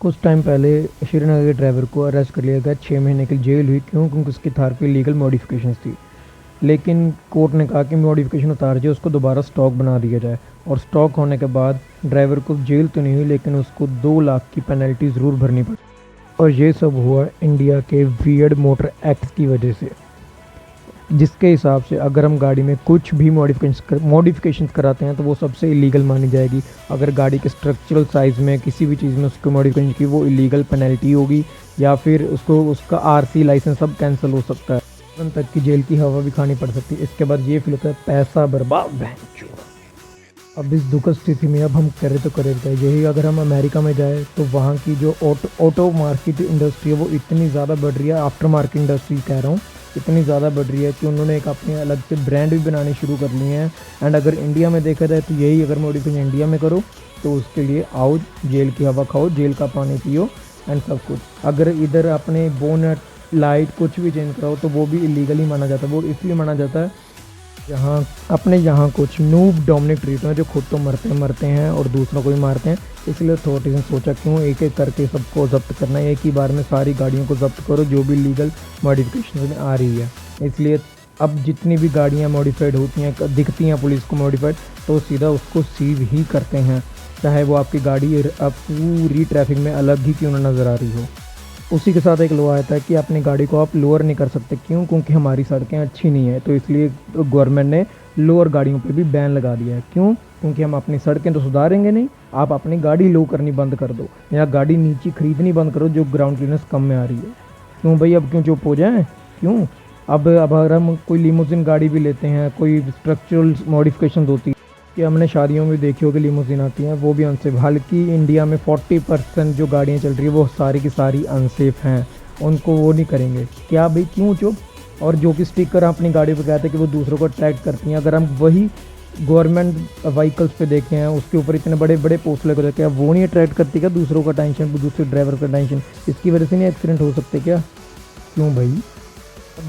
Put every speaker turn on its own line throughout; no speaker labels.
कुछ टाइम पहले श्रीनगर के ड्राइवर को अरेस्ट कर लिया गया। 6 महीने की जेल हुई। क्यों? क्योंकि उसकी थार पे लीगल मॉडिफिकेशंस थी। लेकिन कोर्ट ने कहा कि मॉडिफिकेशन उतार के उसको दोबारा स्टॉक बना दिया जाए, और स्टॉक होने के बाद ड्राइवर को जेल तो नहीं हुई, लेकिन उसको 2 लाख की पेनल्टी ज़रूर भरनी पड़ी। और ये सब हुआ इंडिया के वियर्ड मोटर एक्ट की वजह से, जिसके हिसाब से अगर हम गाड़ी में कुछ भी मॉडिफिकेशंस कराते हैं तो वो सबसे इलीगल मानी जाएगी। अगर गाड़ी के स्ट्रक्चरल साइज़ में किसी भी चीज़ में उसको मॉडिफिकेशन की, वो इलीगल पेनल्टी होगी, या फिर उसको उसका आरसी लाइसेंस सब कैंसिल हो सकता है। तक की जेल की हवा भी खानी पड़ सकती है। इसके बाद ये फील होता है पैसा बर्बाद भैंचो। अब इस दुखद स्थिति में अब हम करें तो करें क्या? यही अगर हम अमेरिका में जाए तो वहाँ की जो ऑटो मार्केट इंडस्ट्री है वो इतनी ज़्यादा बढ़ रही है। आफ्टर मार्केट इंडस्ट्री कह रहा हूँ, इतनी ज़्यादा बढ़ रही है कि उन्होंने एक अपने अलग से ब्रांड भी बनाने शुरू कर लिए हैं। एंड अगर इंडिया में देखा जाए तो यही अगर मॉडिफिकेशन इंडिया में करो तो उसके लिए आओ, जेल की हवा खाओ, जेल का पानी पियो एंड सब कुछ। अगर इधर अपने बोनट लाइट कुछ भी चेंज कराओ तो वो भी इलीगली माना जाता है। वो इसलिए माना जाता है यहाँ कुछ नूब डोमिनिक ट्रीट हैं जो खुद तो मरते हैं और दूसरों को भी मारते हैं। इसलिए अथॉरिटीज़ ने सोचा क्यों एक एक करके सबको जब्त करना है, एक ही बार में सारी गाड़ियों को जब्त करो जो भी लीगल मॉडिफिकेशन में आ रही है। इसलिए अब जितनी भी गाड़ियाँ मॉडिफाइड होती हैं, दिखती हैं पुलिस को मॉडिफाइड, तो सीधा उसको सीज ही करते हैं, चाहे वो आपकी गाड़ी अब पूरी ट्रैफिक में अलग ही क्यों ना नज़र आ रही हो। उसी के साथ एक लॉ आया था कि अपनी गाड़ी को आप लोअर नहीं कर सकते। क्यों? क्योंकि हमारी सड़कें अच्छी नहीं है, तो इसलिए गवर्नमेंट ने लोअर गाड़ियों पे भी बैन लगा दिया है। क्यों? क्योंकि हम अपनी सड़कें तो सुधारेंगे नहीं, आप अपनी गाड़ी लो करनी बंद कर दो, या गाड़ी नीचे खरीदनी बंद करो जो ग्राउंड क्लियरेंस कम में आ रही है। क्यों भाई, अब क्यों चुप हो जाएं? क्यों? अब अगर हम कोई लिमोजिन गाड़ी भी लेते हैं, कोई स्ट्रक्चरल मॉडिफिकेशन होती है कि हमने शादियों में देखी होगी लिमोजिन आती हैं, वो भी अनसेफ। हालांकि इंडिया में 40% जो गाड़ियाँ चल रही है वो सारी की सारी अनसेफ हैं, उनको वो नहीं करेंगे। क्या भाई, क्यों चुप? और जो कि स्टिकर अपनी गाड़ी पर कहते हैं कि वो दूसरों को अट्रैक्ट करती हैं, अगर हम वही गवर्नमेंट व्हीकल्स पे देखे हैं उसके ऊपर इतने बड़े बड़े पोस्ट लगे होते हैं, क्या वो नहीं अट्रैक्ट करती क्या दूसरों का टेंशन, दूसरे ड्राइवर का टेंशन? इसकी वजह से नहीं एक्सीडेंट हो सकते क्या? क्यों भाई?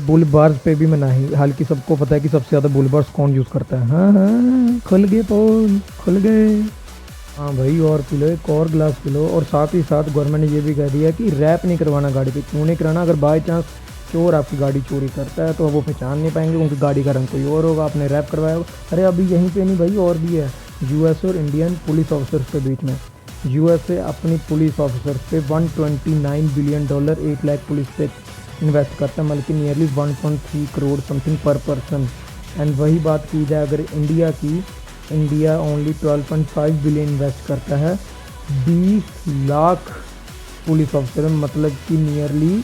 बुल बार्स पे भी मनाही, हालांकि सबको पता है कि सबसे ज़्यादा बुल बार्स कौन यूज़ करता है। हाँ हाँ, खुल गए पोल, खुल गए। हाँ भाई, और पी लो, एक और गिलास पी लो। और साथ ही साथ गवर्नमेंट ने ये भी कह दिया कि रैप नहीं करवाना गाड़ी पे। क्यों नहीं कराना? अगर बाई चांस चोर आपकी गाड़ी चोरी करता है तो वो पहचान नहीं पाएंगे, उनकी गाड़ी का रंग कोई और होगा, आपने रैप करवाया होगा। अरे अभी यहीं पे नहीं भाई, और भी है यूएस और इंडियन पुलिस ऑफिसर्स के बीच में। यूएसए अपनी पुलिस ऑफिसर्स पे $129 बिलियन 8 लाख पुलिस पे इन्वेस्ट करता है, बल्कि नियरली 1.3 करोड़ समथिंग पर पर्सन। एंड वही बात की जाए अगर इंडिया की, इंडिया ओनली 12.5 बिलियन इन्वेस्ट करता है 20 लाख पुलिस ऑफिसर, मतलब कि नियरली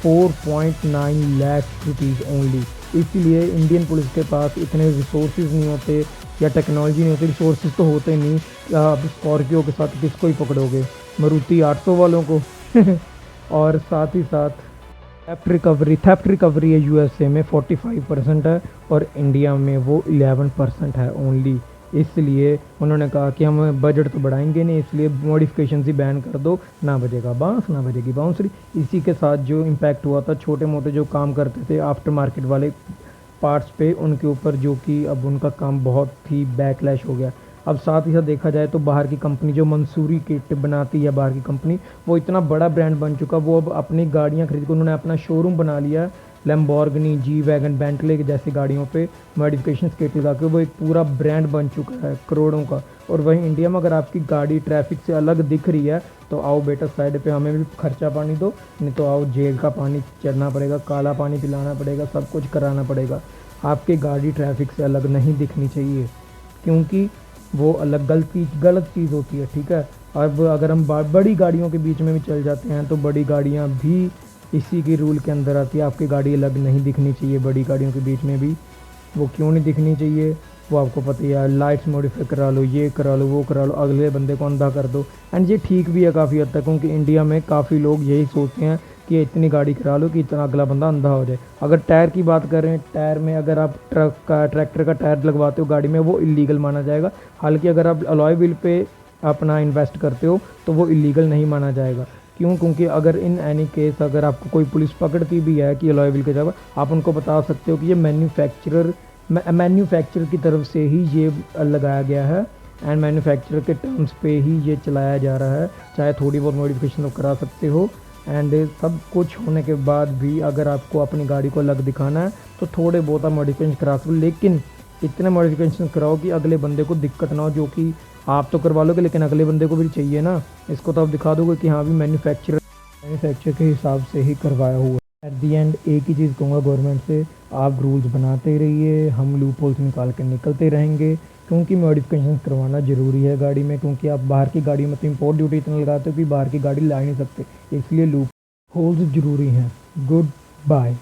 4.9 लाख रुपीज़ ओनली। इसीलिए इंडियन पुलिस के पास इतने रिसोर्सेज नहीं होते या टेक्नोलॉजी नहीं होती। रिसोर्सेज तो होते नहीं, आप स्कॉर्पियो के साथ किसको ही पकड़ोगे, मारुति 800 वालों को और साथ ही साथ थेफ्ट रिकवरी है यूएसए में 45% है और इंडिया में वो 11% है ओनली। इसलिए उन्होंने कहा कि हम बजट तो बढ़ाएंगे नहीं, इसलिए मॉडिफिकेशन ही बैन कर दो, ना बजेगा बांस ना बजेगी बांसुरी। इसी के साथ जो इम्पैक्ट हुआ था छोटे मोटे जो काम करते थे आफ्टर मार्केट वाले पार्ट्स पे, उनके ऊपर, जो कि अब उनका काम बहुत ही बैकलैश हो गया। अब साथ ही साथ देखा जाए तो बाहर की कंपनी जो मंसूरी किट बनाती है, बाहर की कंपनी, वो इतना बड़ा ब्रांड बन चुका, वो अब अपनी गाड़ियाँ खरीद कर उन्होंने अपना शोरूम बना लिया। लैम्बोर्गिनी, जी वैगन, बेंटले जैसी गाड़ियों पे मॉडिफिकेशन किट लगा के वो एक पूरा ब्रांड बन चुका है करोड़ों का। और वहीं इंडिया में अगर आपकी गाड़ी ट्रैफिक से अलग दिख रही है तो आओ बेटा साइड पे, हमें भी खर्चा पानी दो, नहीं तो आओ जेल का पानी चढ़ना पड़ेगा, काला पानी पिलाना पड़ेगा, सब कुछ कराना पड़ेगा। आपकी गाड़ी ट्रैफिक से अलग नहीं दिखनी चाहिए, क्योंकि वो अलग गलत चीज़ होती है, ठीक है। अब अगर हम बड़ी गाड़ियों के बीच में भी चल जाते हैं तो बड़ी गाड़ियाँ भी इसी की रूल के अंदर आती है। आपकी गाड़ी अलग नहीं दिखनी चाहिए बड़ी गाड़ियों के बीच में भी। वो क्यों नहीं दिखनी चाहिए? वो आपको पता ही है, लाइट्स मॉडिफाई करा लो, ये करा लो, वो करा लो, अगले बंदे को अंधा कर दो। एंड ये ठीक भी है काफ़ी हद तक, क्योंकि इंडिया में काफ़ी लोग यही सोचते हैं कि इतनी गाड़ी करा लो कि इतना अगला बंदा अंधा हो जाए। अगर टायर की बात करें, टायर में अगर आप ट्रैक्टर का टायर लगवाते हो गाड़ी में, वो इलीगल माना जाएगा। हालांकि अगर आप अलॉय व्हील पे अपना इन्वेस्ट करते हो तो वो इलीगल नहीं माना जाएगा। क्यों? क्योंकि अगर इन एनी केस अगर आपको कोई पुलिस पकड़ती भी है कि अलॉय व्हील की जगह, आप उनको बता सकते हो कि ये मैन्युफैक्चरर की तरफ से ही ये लगाया गया है, एंड मैन्युफैक्चरर के टर्म्स पे ही ये चलाया जा रहा है। चाहे थोड़ी बहुत मॉडिफिकेशन तो करा सकते हो, एंड सब कुछ होने के बाद भी अगर आपको अपनी गाड़ी को अलग दिखाना है तो थोड़े बहुत आप मॉडिफिकेशन करा सकते हो, लेकिन इतने मॉडिफिकेशन कराओ कि अगले बंदे को दिक्कत ना हो, जो कि आप तो करवा लोगे लेकिन अगले बंदे को भी चाहिए ना। इसको तो आप दिखा दोगे कि हाँ भी मैन्युफैक्चर के हिसाब से ही करवाया हुआ है। एट दी एंड एक ही चीज़ कहूँगा गवर्नमेंट से, आप रूल्स बनाते रहिए, हम लूप होल्स निकाल के निकलते रहेंगे, क्योंकि मॉडिफिकेशन करवाना ज़रूरी है गाड़ी में, क्योंकि आप बाहर की गाड़ी में तो इम्पोर्ट ड्यूटी इतना लगाते हो कि बाहर की गाड़ी ला ही नहीं सकते, इसलिए लूप होल्स ज़रूरी हैं। Good bye.